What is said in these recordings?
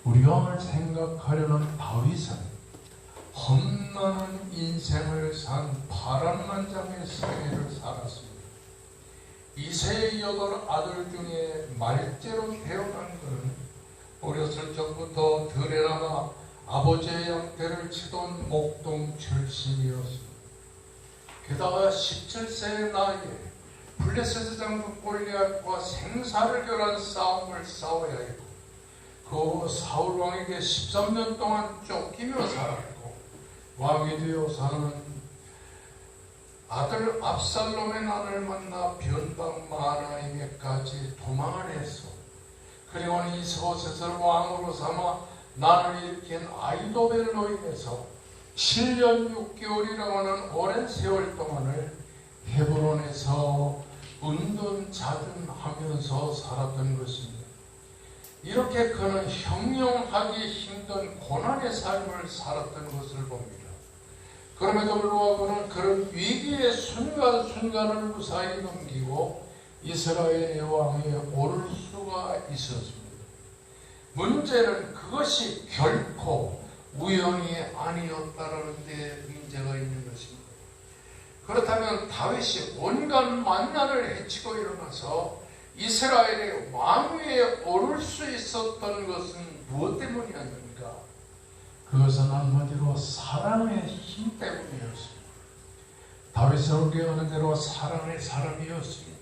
우리가 오늘 생각하려는 다윗은 험난한 인생을 산 파란만장의 생애를 살았습니다. 이세의 8 아들 중에 말째로 태어난 그는 어렸을 적부터 들에 나가 아버지의 양떼를 치던 목동 출신이었습니다. 게다가 17세의 나이에 블레셋 장수 골리앗과 생사를 겨란 싸움을 싸워야 했고, 그 사울 왕에게 13년 동안 쫓기며 살았고, 왕이 되어서는 아들 압살롬의 난을 만나 변방 마하나임에까지 도망을 했어. 그리고 이스보셋을 왕으로 삼아 난을 일으킨 아히도벨로 인해서 7년 6개월이라고 하는 오랜 세월 동안을 헤브론에서 은둔자둔하면서 살았던 것입니다. 이렇게 그는 형용하기 힘든 고난의 삶을 살았던 것을 봅니다. 그럼에도 불구하고 그는 위기의 순간순간을 무사히 넘기고 이스라엘의 왕에 오를 수가 있었습니다. 문제는 그것이 결코 우연이 아니었다라는 데 문제가 있는 것입니다. 그렇다면 다윗이 온갖 만난을 헤치고 일어나서 이스라엘의 왕위에 오를 수 있었던 것은 무엇 때문이었습니까? 그것은 한마디로 사랑의 힘 때문이었습니다. 다윗은 우리가 대로 사랑의 사람이었습니다.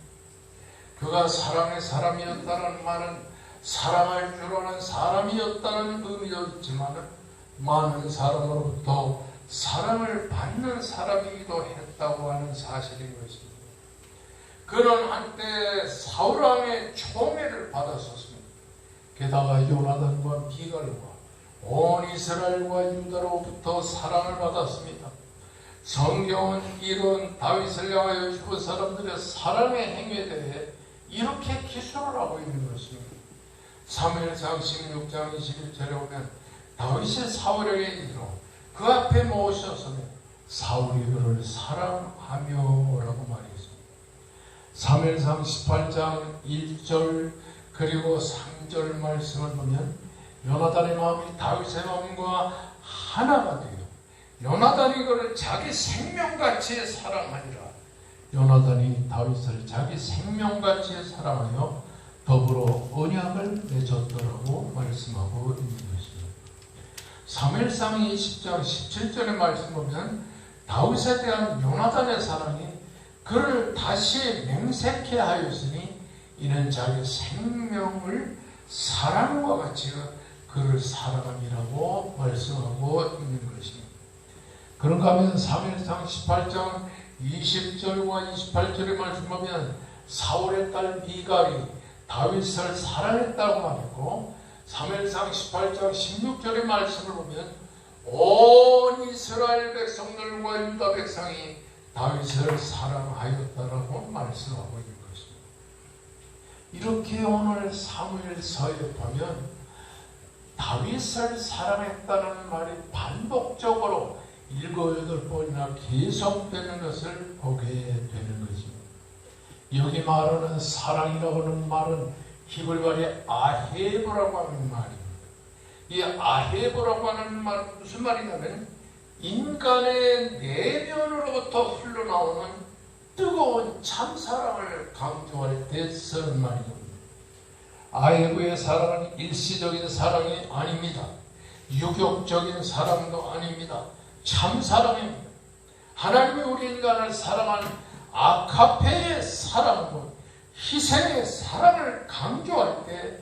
그가 사랑의 사람이었다는 말은 사랑할 줄 아는 사람이었다는 의미도 있지만 많은 사람으로부터 사랑을 받는 사람이기도 했다고 하는 사실인 것입니다. 그는 한때 사울왕의 총애를 받았었습니다. 게다가 요나단과 미갈과 온 이스라엘과 유다로부터 사랑을 받았습니다. 성경은 이런 다윗을 향하여 죽은 사람들의 사랑의 행위에 대해 이렇게 기술을 하고 있는 것입니다. 사무엘상 16장 21절에 보면 다윗이 사울에게 이르러 그 앞에 모셔서는 사울이 그를 사랑하며 라고 말했습니다. 사무엘상 18장 1절 그리고 3절 말씀을 보면 요나단의 마음이 다윗의 마음과 하나가 되어 요나단이 그를 자기 생명같이 사랑하니라. 요나단이 다윗을 자기 생명같이 사랑하여 더불어 언약을 맺었더라고 말씀하고 있는 것입니다. 사무엘상 20장 17절의 말씀 보면 다윗에 대한 요나단의 사랑이 그를 다시 맹세케 하였으니 이는 자기 생명을 사랑과 같이 그를 사랑함이라고 말씀하고 있는 것입니다. 그런가 하면 사무엘상 18장 20절과 28절의 말씀 보면 사울의 딸 미갈이 다윗을 사랑했다고 말했고, 사무엘상 18장 16절의 말씀을 보면 온 이스라엘 백성들과 유다 백성이 다윗을 사랑하였다라고 말씀하고 있는 것입니다. 이렇게 오늘 사무엘서에 보면 다윗을 사랑했다는 말이 반복적으로 7, 8번이나 계속되는 것을 보게 되는 것입니다. 여기 말하는 사랑이라고 하는 말은 히브리말의 아헤브라고 하는 말입니다. 이 아헤브라고 하는 말은 무슨 말이냐면 인간의 내면으로부터 흘러나오는 뜨거운 참사랑을 강조할 때 쓰는 말입니다. 아헤브의 사랑은 일시적인 사랑이 아닙니다. 유격적인 사랑도 아닙니다. 참사랑입니다. 하나님이 우리 인간을 사랑하는 아카페의 사랑은 희생의 사랑을 강조할 때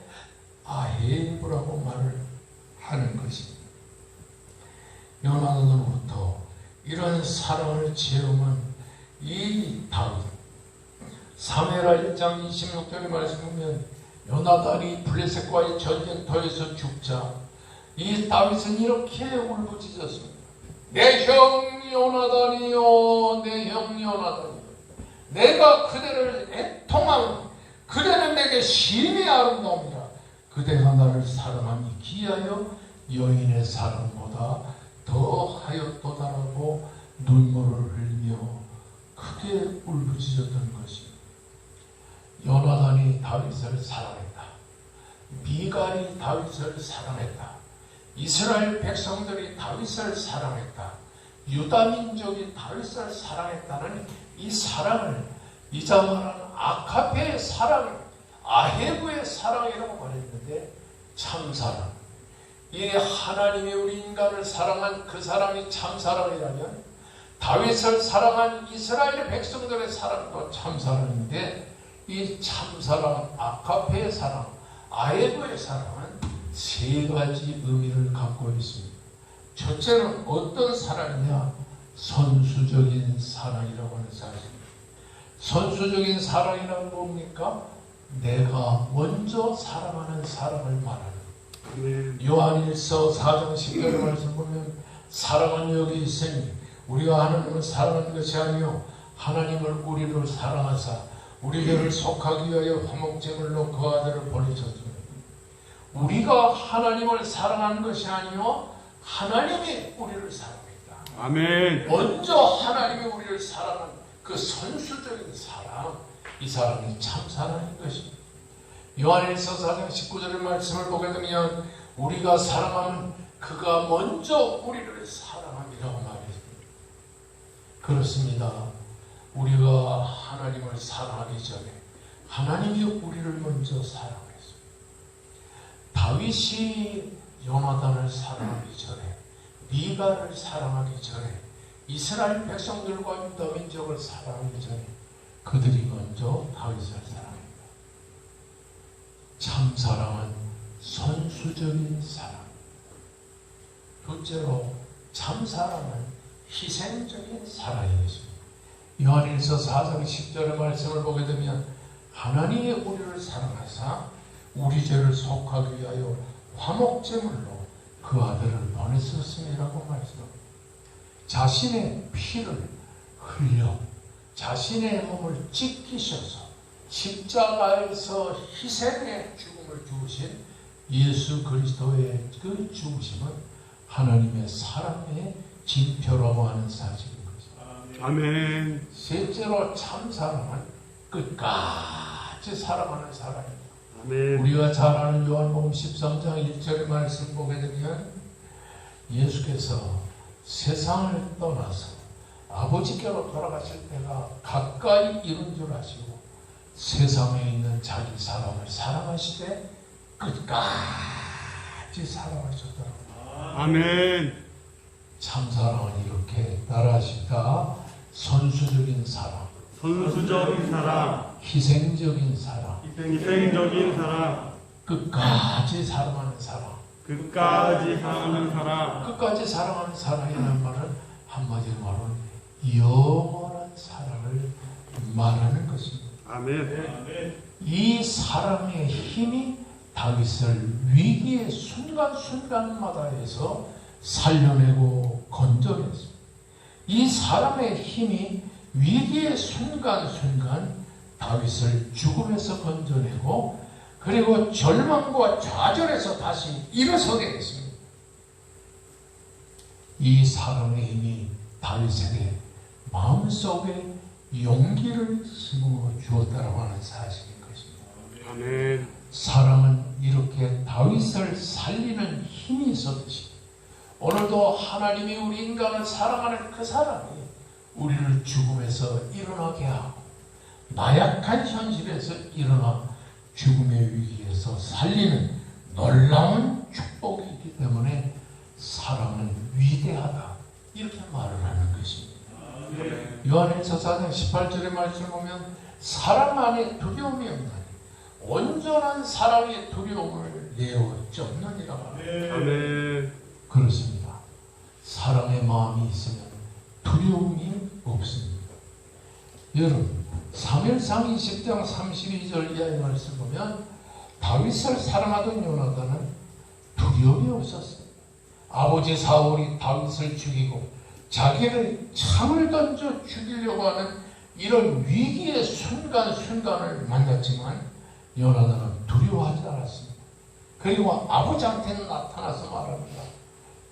아헤브라고 말을 하는 것입니다. 요나단으로부터 이런 사랑을 체험한 이 다윗, 사무엘하 1장 26절의 말씀 보면 요나단이 블레셋과의 전쟁터에서 죽자 이 다윗은 이렇게 울부짖었습니다. 내 형 요나단이요, 내 형 요나단이요, 내가 그대를 애통하면 그대는 내게 심히 아름다움이라. 그대가 나를 사랑함이 기하여 여인의 사랑보다 더하였도다라고 눈물을 흘리며 크게 울부짖었던 것입니다. 요나단이 다윗을 사랑했다. 미갈이 다윗을 사랑했다. 이스라엘 백성들이 다윗을 사랑했다. 유다 민족이 다윗을 사랑했다는 이 사랑을 이자 말하는 아카페의 사랑을 아헤브의 사랑이라고 말했는데 참사랑. 이 하나님이 우리 인간을 사랑한 그 사랑이 참사랑이라면 다윗을 사랑한 이스라엘 백성들의 사랑도 참사랑인데 이 참사랑, 아카페의 사랑, 아헤브의 사랑은 세 가지 의미를 갖고 있습니다. 첫째는 어떤 사랑이냐? 선수적인 사랑이라고 하는 사실입니다. 선수적인 사랑이란 뭡니까? 내가 먼저 사랑하는 사랑을 말하는. 요한일서 4장 10절 말씀 보면 사랑은 여기 있으니 우리가 하나님을 사랑하는 것이 아니요 하나님을 우리를 사랑하사 우리 죄를 속하기 위하여 화목제물로 그 아들을 보내셨습니다. 우리가 하나님을 사랑하는 것이 아니요 하나님이 우리를 사랑했다. 아멘. 먼저 하나님이 우리를 사랑한 그 선수적인 사랑, 이 사랑이 참 사랑인 것입니다. 요한일서 4장 19절의 말씀을 보게 되면 우리가 사랑하면 그가 먼저 우리를 사랑함이라고 말했습니다. 그렇습니다. 우리가 하나님을 사랑하기 전에 하나님이 우리를 먼저 사랑했습니다. 다윗이 요나단을 사랑하기 전에, 미갈을 사랑하기 전에, 이스라엘 백성들과 유다 민족을 사랑하기 전에 그들이 먼저 다윗을 사랑합니다. 참 사랑은 선수적인 사랑. 둘째로 참 사랑은 희생적인 사랑이겠습니다. 요한일서 4장 10절의 말씀을 보게 되면 하나님이 우리를 사랑하사 우리 죄를 속하기 위하여 화목제물로 그 아들을 보내셨음이라고 말씀합니다. 자신의 피를 흘려 자신의 몸을 찢기셔서 십자가에서 희생의 죽음을 주신 예수 그리스도의 그 죽으심은 하나님의 사랑의 징표라고 하는 사실인 것입니다. 아멘. 셋째로 참 사랑은 끝까지 사랑하는 사랑입니다. 아멘. 우리가 잘 아는 요한복음 13장 1절의 말씀 보게 되면 예수께서 세상을 떠나서 아버지께로 돌아가실 때가 가까이 이른 줄 아시고 세상에 있는 자기 사람을 사랑하시되 끝까지 사랑하셨더라고요. 아멘. 참사랑은 이렇게 따라하십니다. 선수적인 사랑, 선수적인 사랑, 희생적인 사랑, 희생적인 사랑, 끝까지 사랑하는 사랑. 끝까지 사랑하는 사랑. 끝까지 사랑하는 사랑이라는 말은 한마디로 말하면 영원한 사랑을 말하는 것입니다. 아멘. 이 사랑의 힘이 다윗을 위기의 순간순간마다에서 살려내고 건져냈습니다. 이 사랑의 힘이 위기의 순간순간 다윗을 죽음에서 건져내고 그리고 절망과 좌절에서 다시 일어서게 했습니다. 이 사랑의 힘이 다윗에게 마음속에 용기를 심어 주었다고 하는 사실인 것입니다. 아멘. 사랑은 이렇게 다윗을 살리는 힘이 있었듯이 오늘도 하나님이 우리 인간을 사랑하는 그 사랑이 우리를 죽음에서 일어나게 하고 나약한 현실에서 일어나 죽음의 위기에서 살리는 놀라운 축복이기 때문에 사랑은 위대하다 이렇게 말을 하는 것입니다. 요한일서 4장 18절의 말씀을 보면 사랑 안에 두려움이 없나니 온전한 사랑의 두려움을 내어 쫓느니라. 아멘. 그렇습니다. 사랑의 마음이 있으면 두려움이 없습니다. 여러분 사무엘상 20장 32절 이하의 말씀 보면 다윗을 사랑하던 요나단은 두려움이 없었어요. 아버지 사울이 다윗을 죽이고 자기를 창을 던져 죽이려고 하는 이런 위기의 순간순간을 만났지만 요나단은 두려워하지 않았습니다. 그리고 아버지한테는 나타나서 말합니다.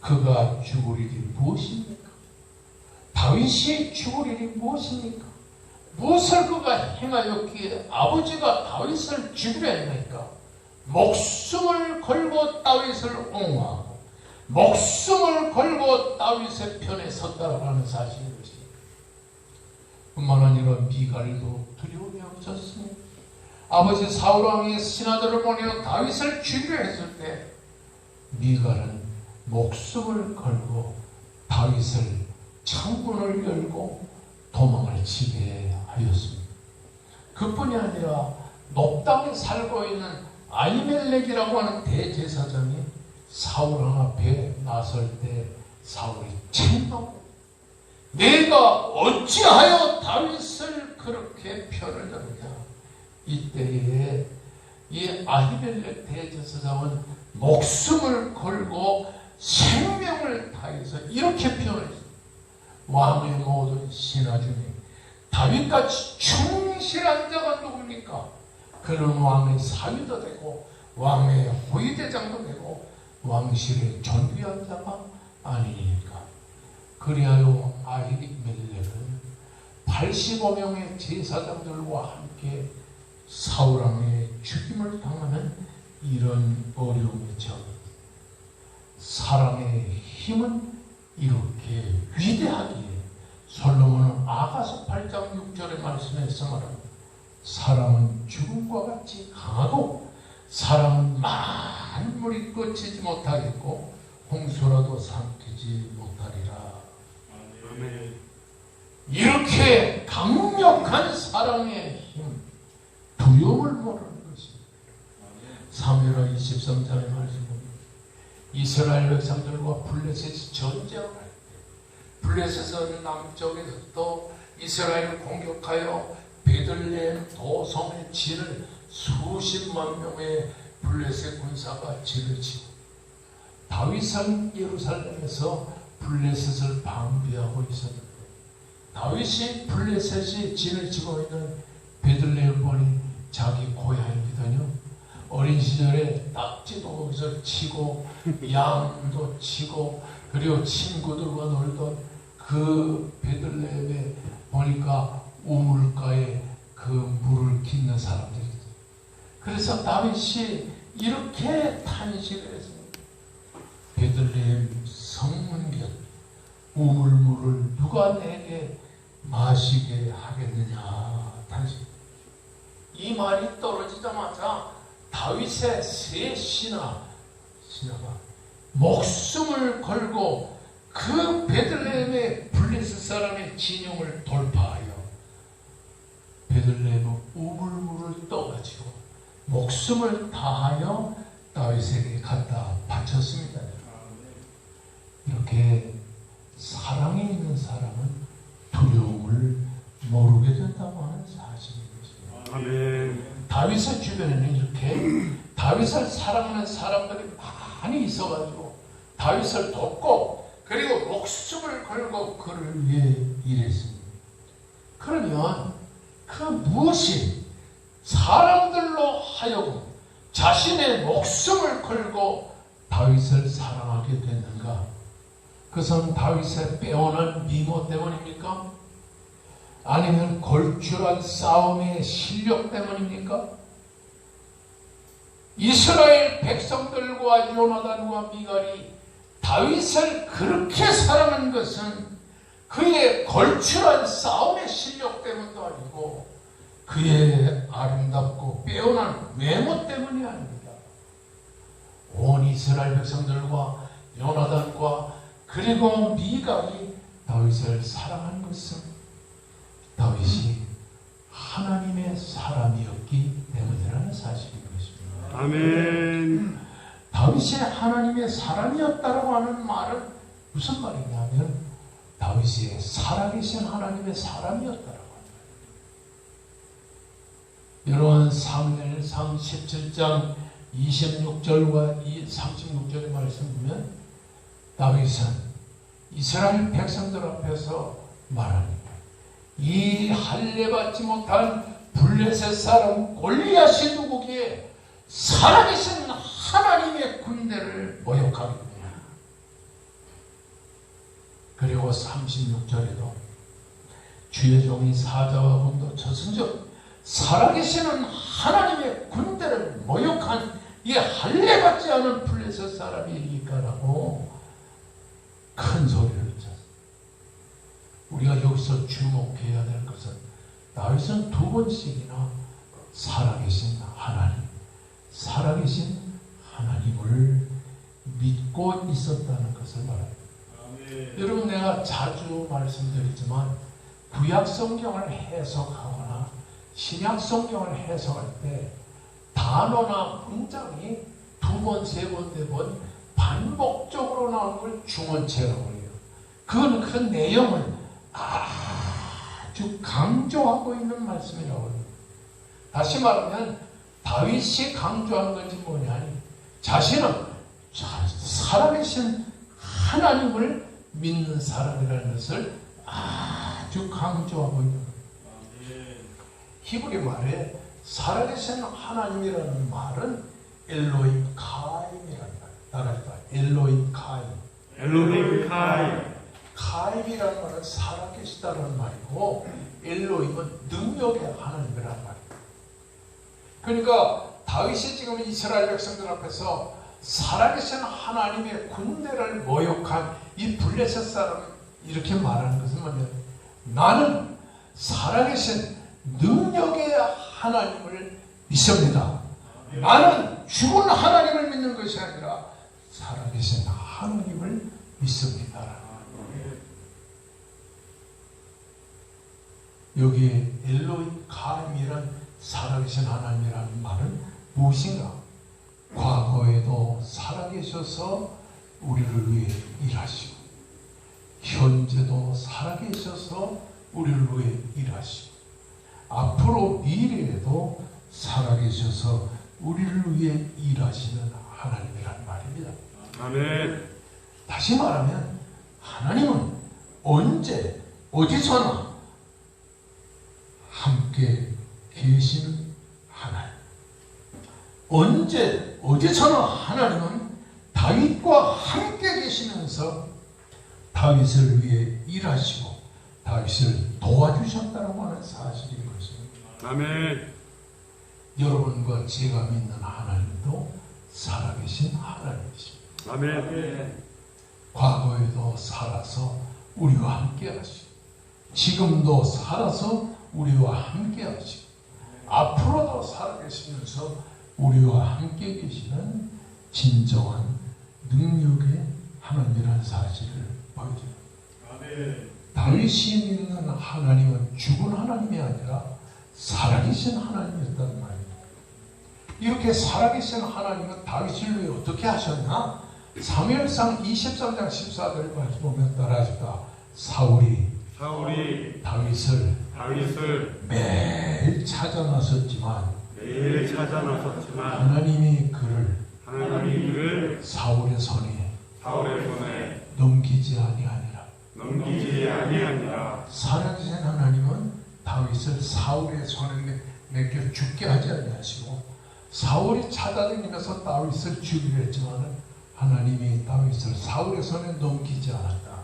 그가 죽을 일이 무엇입니까? 다윗이 죽을 일이 무엇입니까? 무엇을 그가 행하였기에 아버지가 다윗을 죽이려 했나이까? 목숨을 걸고 다윗을 옹호하고 목숨을 걸고 다윗의 편에 섰다고 하는 사실인 것입니다. 뿐만 아니라 미갈도 두려움이 없었으니 아버지 사울왕의 신하들을 보내어 다윗을 죽이려 했을 때 미갈은 목숨을 걸고 다윗을 창문을 열고 도망을 치게 하였습니다. 그뿐이 아니라 높 땅에 살고 있는 아히멜렉이라고 하는 대제사장이 사울왕 앞에 나설 때 사울이 책망합니다. 내가 어찌하여 다윗을 그렇게 편을 잡느냐. 이때에 이 아히멜렉 대제사장은 목숨을 걸고 생명을 다해서 이렇게 표현했습니다. 왕의 모든 신하 중에 다윗같이 충실한 자가 누굽니까? 그는 왕의 사위도 되고 왕의 호위대장도 되고 왕실의 존귀한 자가 아니니까. 그리하여 아히멜렉은 85명의 제사장들과 함께 사울왕의 죽임을 당하는 이런 어려움이 처합니다. 사랑의 힘은 이렇게 위대하기에 솔로몬은 아가서 8장 6절의 말씀에서 말합니다. 사랑은 죽음과 같이 강하고 사랑은 만물이 꺼치지 못하겠고 홍수라도 삼키지 못하리라. 아멘. 이렇게 강력한 사랑의 힘, 두려움을 모르는 것입니다. 사무엘하 23장의 말씀입니다. 이스라엘 백성들과 블레셋이 전쟁을 할 때 블레셋은 남쪽에서부터 이스라엘을 공격하여 베들레헴 도성의 진을 수십만 명의 블레셋 군사가 진을 치고 다윗은 예루살렘에서 블레셋을 방비하고 있었는데 다윗이 블레셋이 진을 치고 있는 베들레헴 보니 자기 고향이거든요. 어린 시절에 낙지도 거기서 치고 양도 치고 그리고 친구들과 놀던 그 베들레헴에 보니까 우물가에 그 물을 깃는 사람들이 있어요. 그래서 다윗이 이렇게 탄식을 했습니다. 베들레헴 성문곁 우물물을 누가 내게 마시게 하겠느냐 탄식. 이 말이 떨어지자마자 다윗의 세 신하가 목숨을 걸고 그 베들레헴의 블레셋 사람의 진영을 돌파하여 베들레헴의 우물물을 떠가지고 목숨을 다하여 다윗에게 갖다 바쳤습니다. 이렇게 사랑이 있는 사람은 두려움을 모르게 된다고 하는 사실인 것입니다. 아멘. 다윗의 주변에는 이렇게 다윗을 사랑하는 사람들이 많이 있어가지고 다윗을 돕고 그리고 목숨을 걸고 그를 위해 일했습니다. 그러면 그 무엇이 사람들로 하여금 자신의 목숨을 걸고 다윗을 사랑하게 됐는가? 그것은 다윗의 빼어난 미모 때문입니까? 아니면 걸출한 싸움의 실력 때문입니까? 이스라엘 백성들과 요나단과 미갈이 다윗을 그렇게 사랑한 것은 그의 걸출한 싸움의 실력 때문도 아니고 그의 아름답고 빼어난 외모 때문이 아닙니다. 온 이스라엘 백성들과 요나단과 그리고 미갈이 다윗을 사랑한 것은 다윗이 하나님의 사람이었기 때문이라는 사실인 것입니다. 아멘. 다윗이 하나님의 사람이었다고 하는 말은 무슨 말이냐면 다윗이 살아계신 하나님의 사람이었다라고 합니다. 여러분 사무엘상 17장 26절과 36절의 말씀 보면 다윗은 이스라엘 백성들 앞에서 말합니다. 이 할례받지 못한 블레셋 사람 골리앗이 누구기에 살아계신 하나님의 군대를 모욕하겠느냐. 그리고 36절에도 주의 종이 사자와 검도 쳤은즉 살아계시는 하나님의 군대를 모욕한 이 할례 받지 않은 블레셋 사람이니까라고 큰 소리를 쳤어요. 우리가 여기서 주목해야 될 것은 다윗은 두 번씩이나 살아계신 하나님, 살아계신 하나님을 믿고 있었다는 것을 말합니다. 여러분, 내가 자주 말씀드리지만 구약 성경을 해석하거나 신약 성경을 해석할 때 단어나 문장이 두 번, 세 번, 네 번 반복적으로 나오는 걸 중원체라고 해요. 그건 그 내용을 아주 강조하고 있는 말씀이라고 합니다. 다시 말하면 다윗이 강조한 것이 뭐냐니 자신은 살아계신 하나님을 믿는 사람이라는 것을 아주 강조하고 있는 거예요. 히브리 말에 살아계신 하나님이라는 말은 엘로힘 카임이라는 말. 따라해봐. 엘로힘 카임. 엘로힘 카임. 카임이라는 말은 살아계시다는 말이고 엘로힘은 능력의 하나님이라는 말이에요. 그러니까 다윗이 지금 이스라엘 백성들 앞에서 살아계신 하나님의 군대를 모욕한 이 블레셋 사람 이렇게 말하는 것은 뭐냐면 나는 살아계신 능력의 하나님을 믿습니다. 나는 죽은 하나님을 믿는 것이 아니라 살아계신 하나님을 믿습니다. 여기에 엘로힘 카임이란 살아계신 하나님이라는 말은 무엇인가? 과거에도 살아계셔서 우리를 위해 일하시고 현재도 살아계셔서 우리를 위해 일하시고 앞으로 미래에도 살아계셔서 우리를 위해 일하시는 하나님이라는 말입니다. 아멘. 다시 말하면 하나님은 언제 어디서나 함께 계시는 하나님. 언제 어디서나 하나님은 다윗과 함께 계시면서 다윗을 위해 일하시고 다윗을 도와주셨다고 하는 사실인 것입니다. 아멘. 여러분과 제가 믿는 하나님도 살아계신 하나님이십니다. 아멘. 과거에도 살아서 우리와 함께 하시고 지금도 살아서 우리와 함께 하시고 앞으로도 살아계시면서 우리와 함께 계시는 진정한 능력의 하나님이라는 사실을 보여줍니다. 아멘. 다윗이 믿는 하나님은 죽은 하나님이 아니라 살아계신 하나님이었다는 말입니다. 이렇게 살아계신 하나님은 다윗을 위해 어떻게 하셨나? 사무엘상 23장 14절을 보면 따라하십니다. 사울이 다윗을 매일 찾아 나섰지만 하나님이 그를 사울의 손에 넘기지 아니하니라. 살아계신 하나님은 다윗을 사울의 손에 맡겨 죽게 하지 아니하시고 사울이 찾아다니면서 다윗을 죽이려 했지만 하나님이 다윗을 사울의 손에 넘기지 않았다.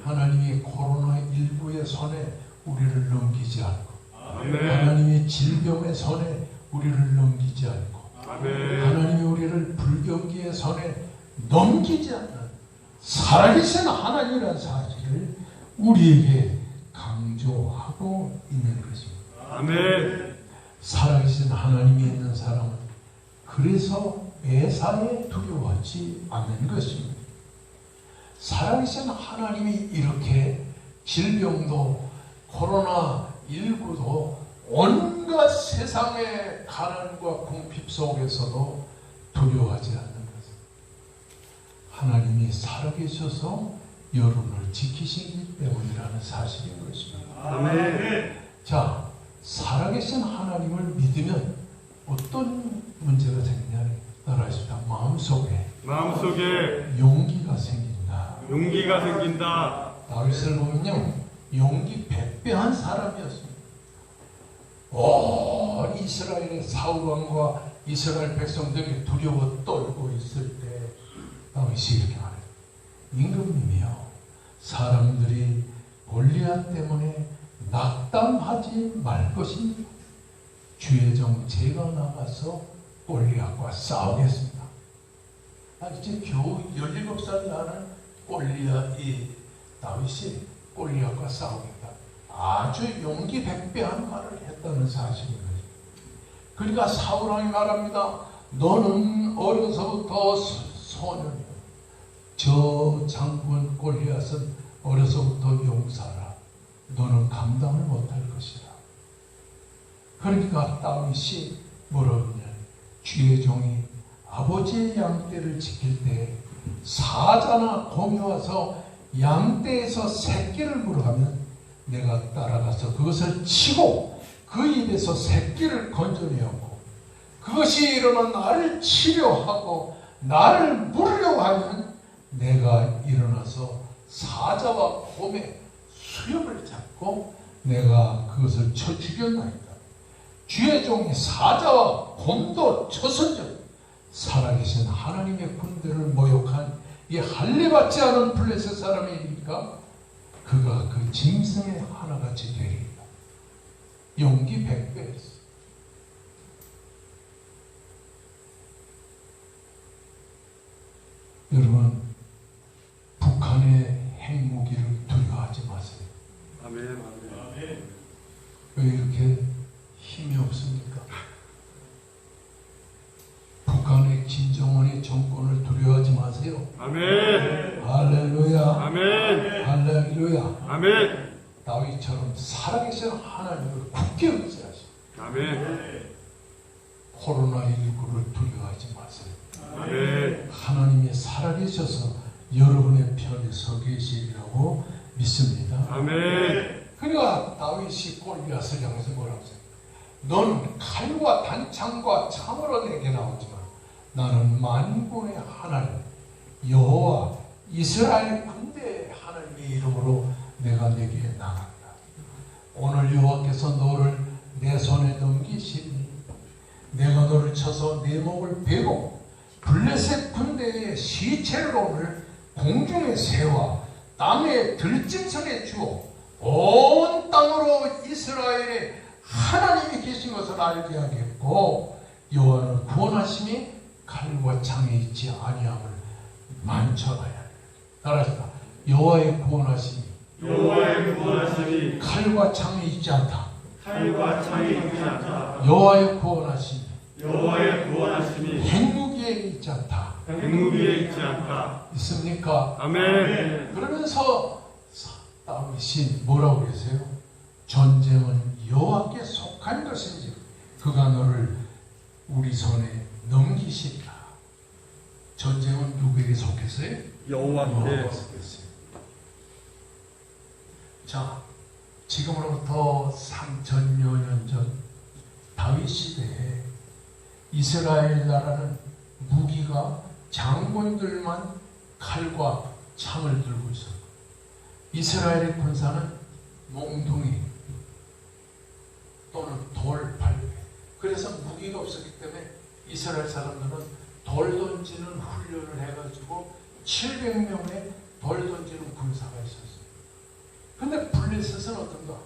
하나님이 코로나19의 손에 우리를 넘기지 않고 하나님이 질병의 손에 우리를 넘기지 않고 하나님이 우리를 불경기의 손에 넘기지 않는 살아계신 하나님이라는 사실을 우리에게 강조하고 있는 것입니다. 아멘. 살아계신 하나님이 있는 사람은 그래서 매사에 두려워하지 않는 것입니다. 살아계신 하나님이 이렇게 질병도 코로나19도 온갖 세상의 가난과 궁핍 속에서도 두려워하지 않는 것입니다. 하나님이 살아계셔서 여러분을 지키시기 때문이라는 사실인 것입니다. 아멘. 자, 살아계신 하나님을 믿으면 어떤 문제가 생기냐? 따라하십시다. 마음속에 용기가 생긴다. 다윗을 보면요, 용기 백배한 사람이었습니다. 온 이스라엘의 사울왕과 이스라엘 백성들이 두려워 떨고 있을 때 다윗이 이렇게 말해요. 임금님이요, 사람들이 골리앗 때문에 낙담하지 말 것입니다. 주의 종 제가 나가서 골리앗과 싸우겠습니다. 이제 겨우 17살 나는 골리앗이 다윗이 골리앗과 싸우겠다. 아주 용기 백배한 말을 했다는 사실인 거죠. 그러니까 사울왕이 말합니다. 너는 어려서부터 소년이야. 저 장군 골리앗은 어려서부터 용사라. 너는 감당을 못할 것이다. 그러니까 다윗이 뭐라고 하냐. 주의 종이 아버지의 양떼를 지킬 때 사자나 곰이 와서 양떼에서 새끼를 물어가면 내가 따라가서 그것을 치고 그 입에서 새끼를 건져내었고 그것이 일어나 나를 치려하고 나를 물으려고 하면 내가 일어나서 사자와 곰의 수염을 잡고 내가 그것을 쳐 죽였나이다. 주의 종이 사자와 곰도 쳐선적 살아계신 하나님의 군대를 모욕한 이 할례받지 않은 블레셋 사람이니까 그가 그 짐승의 하나같이 되리이다. 용기 100배였어. 여러분, 북한의 핵무기를 두려워하지 마세요. 아멘. 아멘. 왜 이렇게 힘이 없습니까? 북한의 김정은의 정권을 두려워하지 마세요. 아멘. 할렐루야. 아멘. 할렐루야. 아멘. 다윗처럼 살아계신 하나님을 굳게 의지하시고 아멘. 코로나19를 두려워하지 마세요. 아멘. 하나님이 살아계셔서 여러분의 편에 서 계시리라고 믿습니다. 아멘. 그러니까 다윗이 골리앗을 향해서 뭐라고 했어요? 너는 칼과 단창과 창으로 내게 나오지만 나는 만군의 하나님 여호와 이스라엘 군대의 하나님의 이름으로 내가 내게 나간다. 오늘 여호와께서 너를 내 손에 넘기시니 내가 너를 쳐서 내 목을 베고 블레셋 군대의 시체를 오늘 공중의 새와 땅의 들짐승에 주어 온 땅으로 이스라엘의 하나님이 계신 것을 알게 하겠고 여호와는 구원하심이 칼과 창에 있지 아니함을 만천하야 하리라. 따라합시다. 여호와의 구원하심이 칼과 창에 있지 않다. 여호와의 구원하심이 핵무기에 있지 않다. 있습니까? 아멘. 그러면서 다윗이 뭐라고 그러세요? 전쟁은 여호와께 속한 것인지 그가 너를 우리 손에 넘기시리라. 전쟁은 누구에게 속했어요? 여호와께 속했어요. 자, 지금으로부터 3000여 년 전 다윗 시대에 이스라엘 나라는 무기가 장군들만 칼과 창을 들고 있었고 이스라엘의 군사는 몽둥이 또는 돌, 발배. 그래서 무기가 없었기 때문에 이스라엘 사람들은 돌 던지는 훈련을 해가지고 700명의 돌 던지는 군사가 있었어요. 근데 블레셋은 어떤가?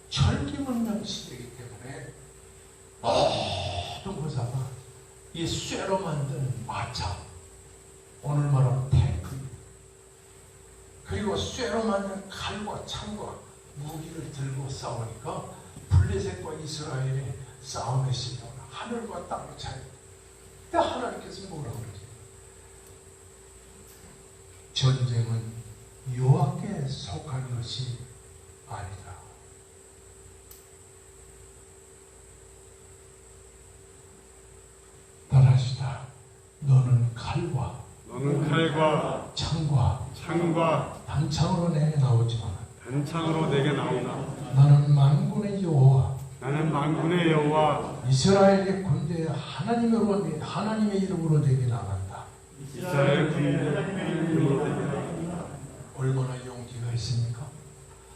철기 문명 시대이기 때문에 모든 군사가 이 쇠로 만든 마차, 오늘 말하는 탱크, 그리고 쇠로 만든 칼과 창과 무기를 들고 싸우니까 블레셋과 이스라엘의 싸움의 시대는 하늘과 땅의 차이. 근데 하나님께서 뭐라고 그러지? 전쟁은 여호와께 속한 것이 아니다. 따라하시다. 너는 칼과 창과 단창으로 내게 나오지만 나는 만군의 여호와 이스라엘의 군대의 하나님의 이름으로 내게 나간다. 얼마나 용기가 있습니까?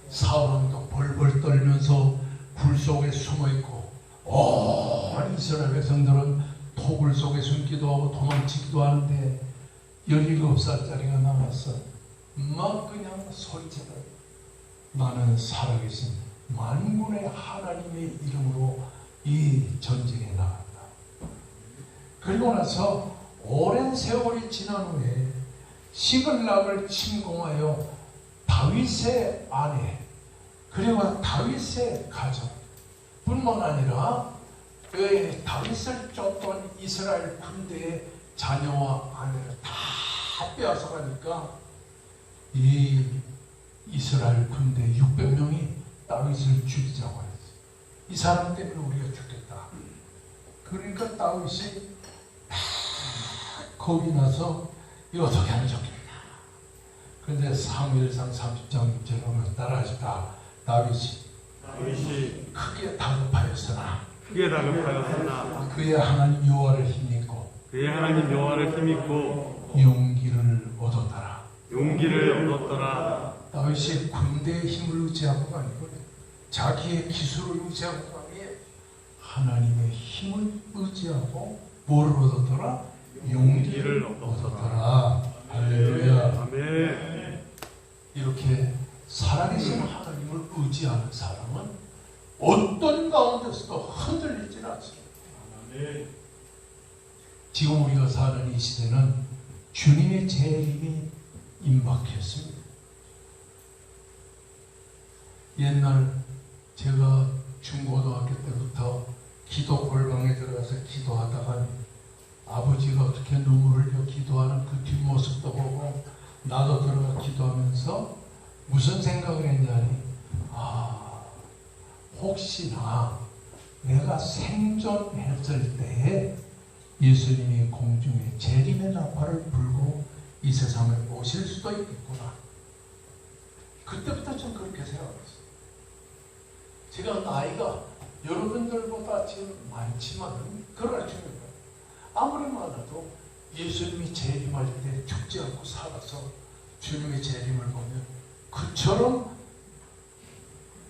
사울왕도 벌벌 떨면서 불 속에 숨어있고 온 이스라엘 백성들은 토굴 속에 숨기도 하고 도망치기도 하는데 17살짜리가 나와서 막 그냥 소리쳐다. 나는 살아계신 만군의 하나님의 이름으로 이 전쟁에 나간다. 그리고 나서 오랜 세월이 지난 후에 시글락을 침공하여 다윗의 아내 그리고 다윗의 가족 뿐만 아니라 그 다윗을 쫓던 이스라엘 군대의 자녀와 아내를 다 빼앗아가니까 이 이스라엘 군대 600명이 다윗을 죽이자고 했어요. 이 사람 때문에 우리가 죽겠다. 그러니까 다윗이 겁이 나서 이거 어떻게 하면 좋겠나. 그런데 사무엘상 30장 6절에 보면 따라하시다. 다윗이 크게 다급하였으나 그의 하나님 여호와를 힘입고 용기를 얻었더라. 다윗이 군대의 힘을 의지하고가 아니고 자기의 기술을 의지하고가 아니에요. 하나님의 힘을 의지하고 뭐를 얻었더라? 용기를 얻었더라. 할렐루야. 아멘. 이렇게 살아계신 하나님을 의지하는 사람은 어떤 가운데서도 흔들리지 않습니다. 지금 우리가 사는 이 시대는 주님의 재림이 임박했습니다. 옛날 제가 중고등학교 때부터 기도 골방에 들어가서 기도하다가 아버지가 어떻게 눈물을 흘려 기도하는 그 뒷모습도 보고 나도 들어가 기도하면서 무슨 생각을 했냐니 혹시나 내가 생존했을 때에 예수님이 공중에 재림의 나팔을 불고 이 세상에 오실 수도 있겠구나. 그때부터 좀 그렇게 생각했어요. 제가 나이가 여러분들보다 지금 많지만 그러나 중요해요. 아무리 많아도 예수님이 재림할 때 죽지 않고 살아서 주님의 재림을 보면 그처럼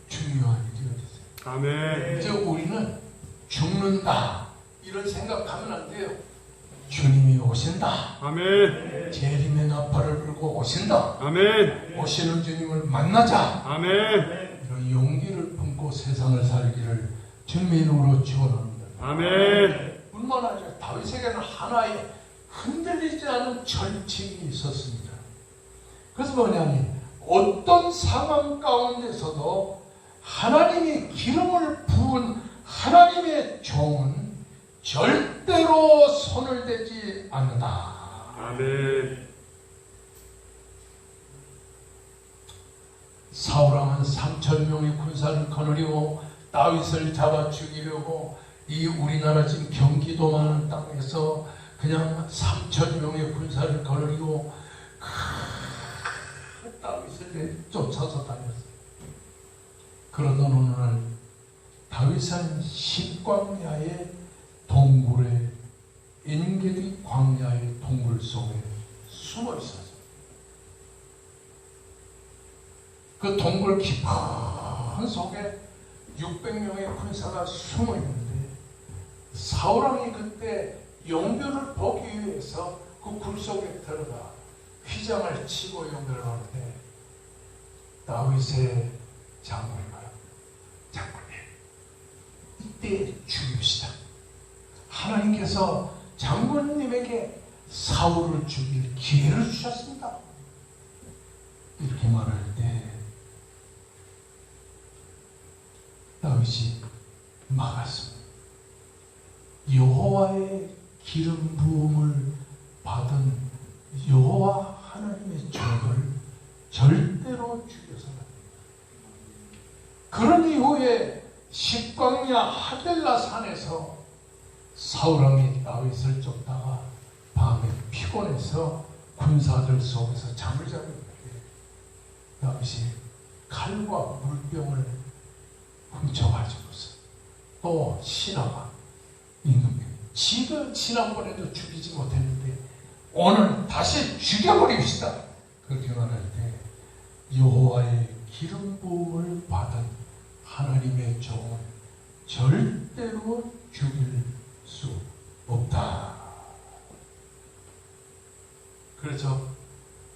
중요한 일이 어디 있어요. 아멘. 이제 우리는 죽는다 이런 생각하면 안 돼요. 주님이 오신다. 아멘. 재림의 나팔을 불고 오신다. 아멘. 오시는 주님을 만나자. 아멘. 이런 용기를 품고 세상을 살기를 주님의 이름으로 축원합니다. 아멘. 뿐만 아니라 다윗에게는 하나의 흔들리지 않은 절칙이 있었습니다. 그래서 뭐냐면 어떤 상황 가운데서도 하나님이 기름을 부은 하나님의 종은 절대로 손을 대지 않는다. 아멘. 사울왕은 3,000명의 군사를 거느리고 다윗을 잡아 죽이려고 이 우리나라 지금 경기도 많은 땅에서 그냥 3,000명의 군사를 거느리고 다윗을 쫓아서 다녔어요. 그러던 어느 날 다윗은 십광야의 동굴에 엔게디 광야의 동굴 속에 숨어 있었어요. 그 동굴 깊은 속에 600명의 군사가 숨어 있는데 사울왕이 그때 용변을 보기 위해서 그 굴 속에 들어가 휘장을 치고 용변을 하는데 다윗의 장군이 말합니다. 장군님, 이때 죽입시다. 하나님께서 장군님에게 사울을 죽일 기회를 주셨습니다. 이렇게 말할 때 다윗이 막았습니다. 여호와의 기름 부음을 받은 여호와 하나님의 종을 절대로 죽여서는 안 됩니다. 그런 이후에 십광야 하델라 산에서 사울왕이 다윗을 쫓다가 밤에 피곤해서 군사들 속에서 잠을 자고 있는데 다윗이 칼과 물병을 훔쳐가지고서 또 신하가 임금님 지난번에도 죽이지 못했는데 오늘 다시 죽여버립시다. 그렇게 말할 때 여호와의 기름 부음을 받은 하나님의 종은 절대로 죽일 수 없다. 그래서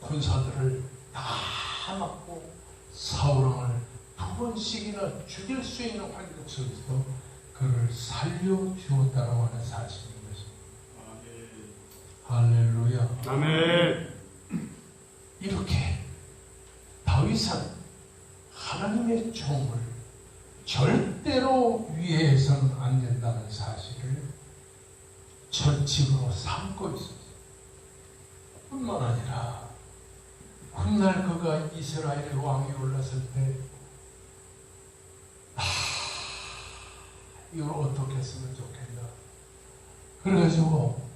군사들을 다 막고 사울왕을 2번씩이나 죽일 수 있는 환경 속에서도 그를 살려주었다라고 하는 사실인 것입니다. 원칙으로 삼고 있었어요. 뿐만 아니라 훗날 그가 이스라엘의 왕이 올랐을 때 이걸 어떻게 했으면 좋겠나. 그래가지고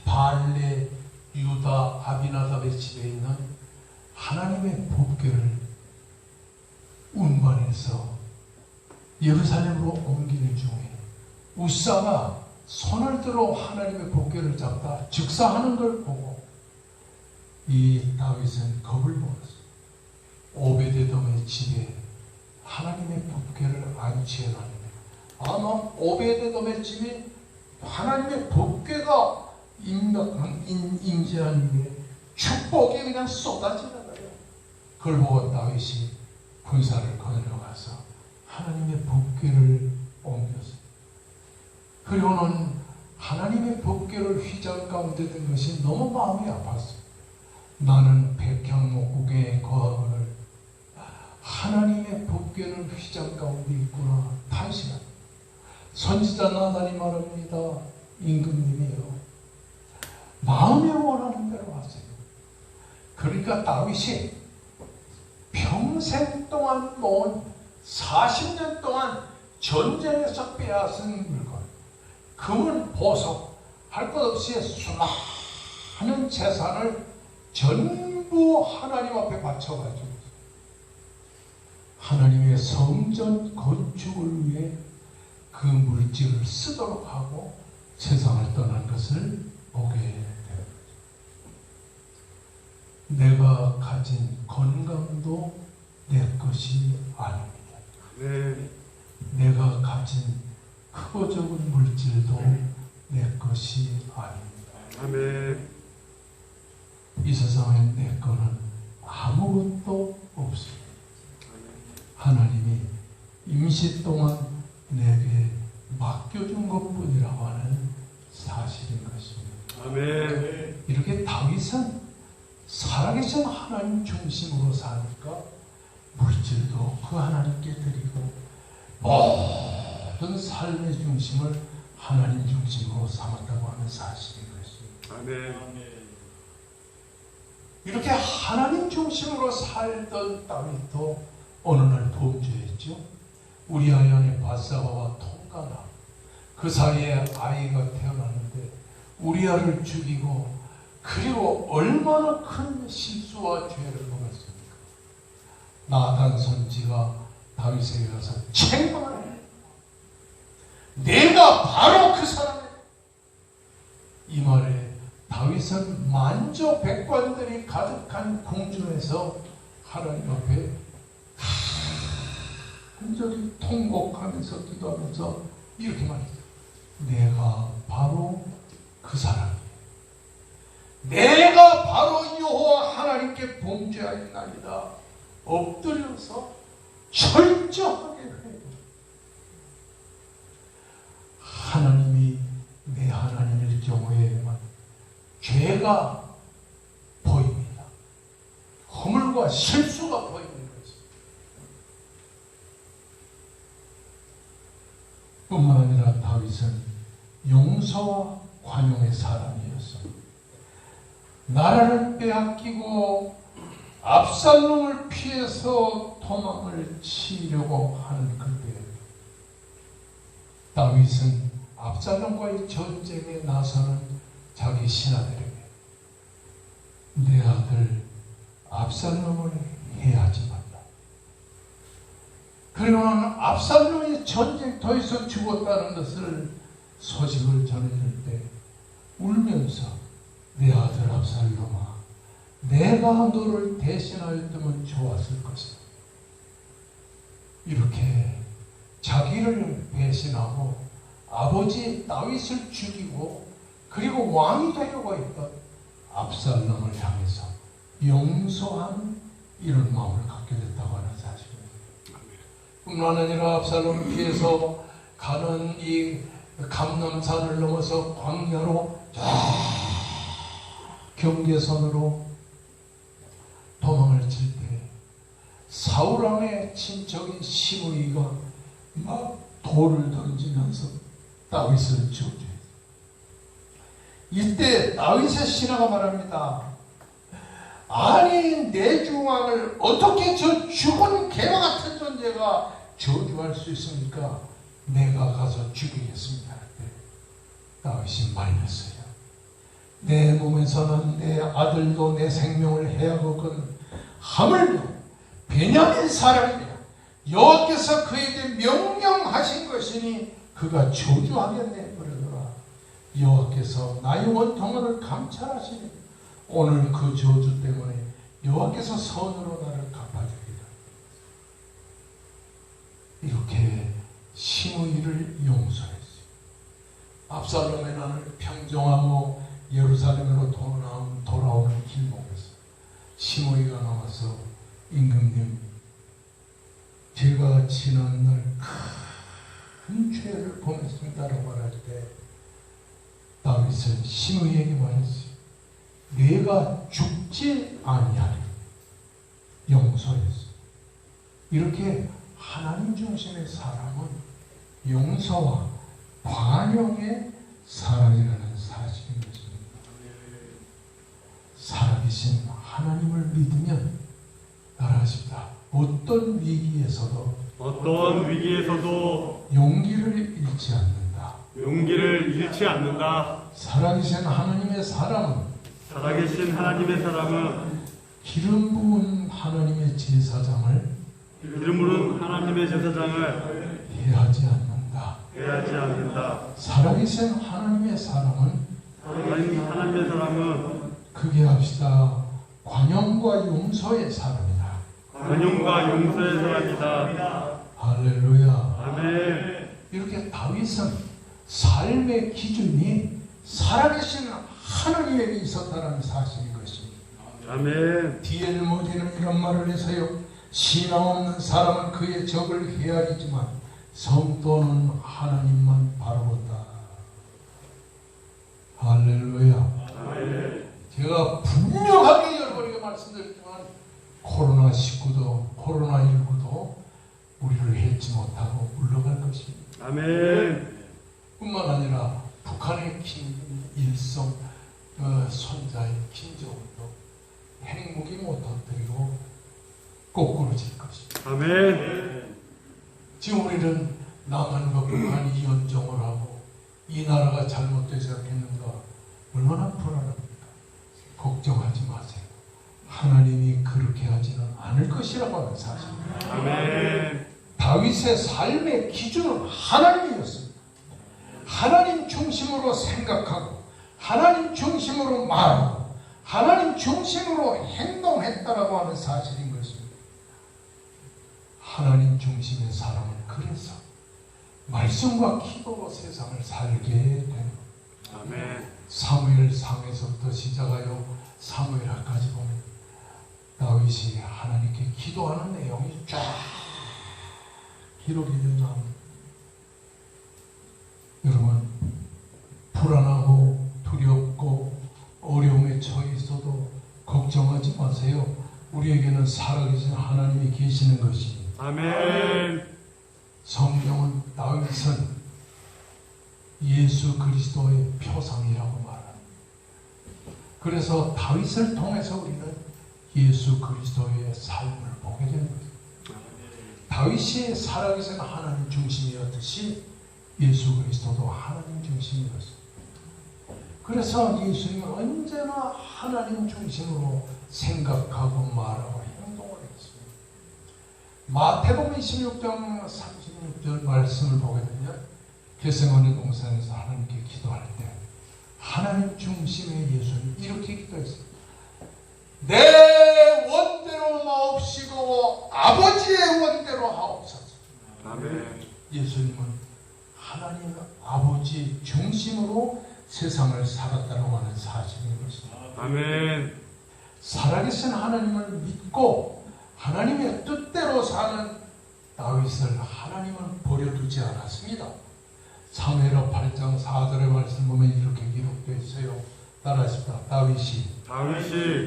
발레 유다 아비나답의 집에 있는 하나님의 법궤를 운반해서 예루살렘으로 옮기는 중에 우사가 손을 들어 하나님의 법궤를 잡다 즉사하는 걸 보고 이 다윗은 겁을 먹었어요. 오베데돔의 집에 하나님의 법궤를 안치해놨는데 아마 오베데돔의 집에 하나님의 법궤가 임재한 후에 축복이 그냥 쏟아지나가요. 그걸 보고 다윗이 군사를 거느려 가서 하나님의 법궤를 옮겼어요. 그리고는 하나님의 법궤를 휘장 가운데 든 것이 너무 마음이 아팠어요. 나는 백향목국에 거하거늘 하나님의 법궤는 휘장 가운데 있구나. 다시가 선지자 나단이 말합니다. 임금님이요, 마음에 원하는 대로 하세요. 그러니까 다윗이 평생 동안 모은 40년 동안 전쟁에서 빼앗은 물건, 금은 보석, 할 것 없이 수많은 재산을 전부 하나님 앞에 바쳐가지고 하나님의 성전 건축을 위해 그 물질을 쓰도록 하고 세상을 떠난 것을 보게 됩니다. 내가 가진 건강도 내 것이 아닙니다. 아멘. 내가 가진 크고 적은 물질도 내 것이 아닙니다. 아멘. 이 세상에 내 거는 아무것도 없습니다. 하나님이 임시 동안 내게 맡겨준 것뿐이라고 하는 사실인 것입니다. 아멘. 이렇게 다윗은 살아계신 하나님 중심으로 사니까 물질도 그 하나님께 드리고 모든 삶의 중심을 하나님 중심으로 삼았다고 하는 사실인 것입니다. 아멘. 이렇게 하나님 중심으로 살던 다윗도 어느 날 범죄했죠. 우리아의 바사바와 통과나 그 사이에 아이가 태어났는데 우리아를 죽이고, 그리고 얼마나 큰 실수와 죄를 범했습니까? 나단 선지가 다윗에게 가서 책망을 해. 내가 바로 그 사람이야. 이 말에 다윗은 만조 백관들이 가득한 궁중에서 하나님 앞에 간절히 통곡하면서 기도하면서 이렇게 말했어요. 내가 바로 그 사람이에요. 내가 바로 여호와 하나님께 범죄하였나이다. 엎드려서 철저하게 회개해요. 하나님이 내 하나님일 경우에만 죄가 보입니다. 허물과 실수가 보입니다. 뿐만 아니라 다윗은 용서와 관용의 사람이었어요. 나라를 빼앗기고 압살롬을 피해서 도망을 치려고 하는 그때 다윗은 압살롬과의 전쟁에 나서는 자기 신하들에게 내 아들 압살롬을 해하지 말라. 그리고는 압살롬이 전쟁터에서 죽었다는 것을 소식을 전해줄 때 울면서 내 아들 압살롬아, 내가 너를 대신하였다면 좋았을 것이다. 이렇게 자기를 배신하고 아버지 다윗을 죽이고 그리고 왕이 되려고 했던 압살롬을 향해서 용서하는 이런 마음을 갖게 됐다고 하는 사실입니다. 뿐만 아니라 압살롬을 피해서 가는 이 감람산을 넘어서 광야로 경계선으로 도망을 칠 때 사울 왕의 친척인 시므이가 막 돌을 던지면서 다윗을 저주해. 이때 다윗의 신하가 말합니다. 아니 내 중앙을 어떻게 저 죽은 개와 같은 존재가 저주할 수 있습니까? 내가 가서 죽이겠습니다. 다윗이 말렸어요. 내 몸에서는 내 아들도 내 생명을 해하거든 하물며 베냐민 사람이냐 여호와께서 그에게 명령하신 것이니 그가 저주하겠네 그러더라. 여호와께서 나의 원통을 감찰하시니 오늘 그 저주 때문에 여호와께서 선으로 나를 갚아주리라. 이렇게 시므이를 용서했어요. 압살롬의 난을 평정하고 예루살렘으로 돌아오는 길목에서 시므이가 나와서 임금님 제가 지난날 큰 죄를 범했습니다라고 말할 때 다윗은 시므이에게 말했어요. 내가 죽지 아니하리 용서했어요. 이렇게 하나님 중심의 사람은 용서와 관용의 사람이라는 사실인 것입니다. 살아계신 하나님을 믿으면 따라하십니다. 어떤 위기에서도 용기를 잃지 않는다. 살아계신 하나님의 사람은 기름 부은 하나님의 제사장을 해하지 않는다. 살아계신 하나님의 사람은 크게 합시다. 관용과 용서의 사람이다. 할렐루야. 아멘. 이렇게 다윗은 삶의 기준이 살아계신 하나님에게 있었다는 사실인 것입니다. 아멘. D.L. 모디는 이런 말을 해서요. 신앙 없는 사람은 그의 적을 헤아리지만 성도는 하나님만 바라본다. 할렐루야. 아멘. 제가 분명하게 여러분에게 말씀드렸지만 코로나19도 우리를 해치 못하고 물러갈 것입니다. 아멘. 뿐만 아니라 북한의 김일성 손자인 김정은도 핵무기 못 터뜨리고 꼬꾸러질 것입니다. 아멘. 지금 우리는 남한과 북한이 연정을 하고 이 나라가 잘못되지 않겠는가 얼마나 불안합니까? 걱정하지 마세요. 하나님이 그렇게 하지는 않을 것이라고 하는 사실입니다. 아멘. 다윗의 삶의 기준은 하나님이었습니다. 하나님 중심으로 생각하고 하나님 중심으로 말하고 하나님 중심으로 행동했다라고 하는 사실인 것입니다. 하나님 중심의 사람은 그래서 말씀과 기도로 세상을 살게 되는 겁니다. 아멘. 사무엘상에서부터 시작하여 사무엘하까지 보면 다윗이 하나님께 기도하는 내용이 쫙 기록이 되어 나옵니다. 여러분 불안하고 두렵고 어려움에 처해 있어도 걱정하지 마세요. 우리에게는 살아계신 하나님이 계시는 것입니다. 아멘. 성경은 다윗은 예수 그리스도의 표상이라고 말합니다. 그래서 다윗을 통해서 우리는 예수 그리스도의 삶을 보게 되는 것입니다. 다윗이 살아계신 하나님 중심이었듯이 예수 그리스도도 하나님 중심이었습니다. 그래서 예수님은 언제나 하나님 중심으로 생각하고 말하고 행동을 했습니다. 마태복음 26장 36절 말씀을 보게 되면 겟세마네 동산에서 하나님께 기도할 때 하나님 중심의 예수님 이렇게 기도했습니다. 내 원대로 마옵시고 아버지의 원대로 하옵소서. 아멘. 예수님은 하나님 아버지 중심으로 세상을 살았다고 하는 사실인 것입니다. 아멘. 살아계신 하나님을 믿고 하나님의 뜻대로 사는 다윗을 하나님은 버려두지 않았습니다. 사무엘하 8장 4절의 말씀 보면 이렇게 기록되어 있어요. 따라하십시다. 다윗이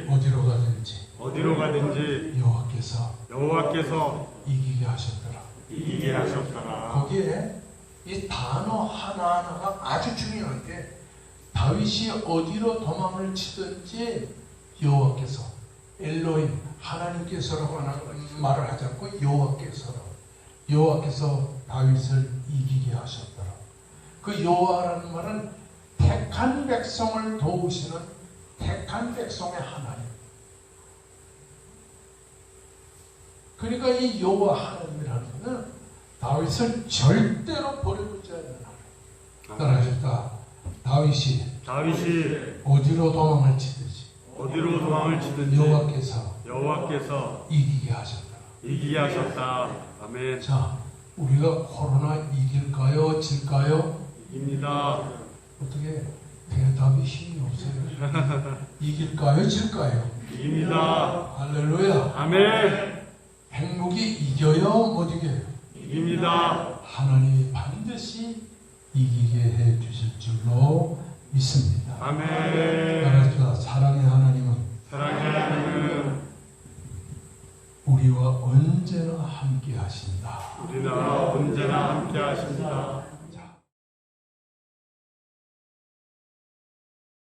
어디로 가든지 여호와께서 이기게 하셨더라. 거기에 이 단어 하나하나가 아주 중요한 게 다윗이 어디로 도망을 치든지 여호와께서 엘로힘 하나님께서라고 말을 하지 않고 여호와께서 다윗을 이기게 하셨더라. 그 여호와라는 말은 택한 백성을 도우시는 택한 백성의 하나님. 그러니까 이 여호와 하나님이라는 것은 다윗을 절대로 버려두지 않는 하나님. 따라하셨다. 다윗이 어디로 도망을 치든지 여호와께서 이기게 하셨다. 아멘. 자, 우리가 코로나 이길까요? 질까요? 이깁니다. 어떻게 대답이 힘이 없어요. 이길까요? 질까요? 이깁니다. 할렐루야. 아멘. 핵무기 이겨요? 못 이겨요? 이깁니다. 하나님이 반드시 이기게 해 주실 줄로 믿습니다. 아멘. 따라합시다. 사랑의 하나님은 우리와 언제나 함께 하신다. 우리나라 언제나 함께 하십니다.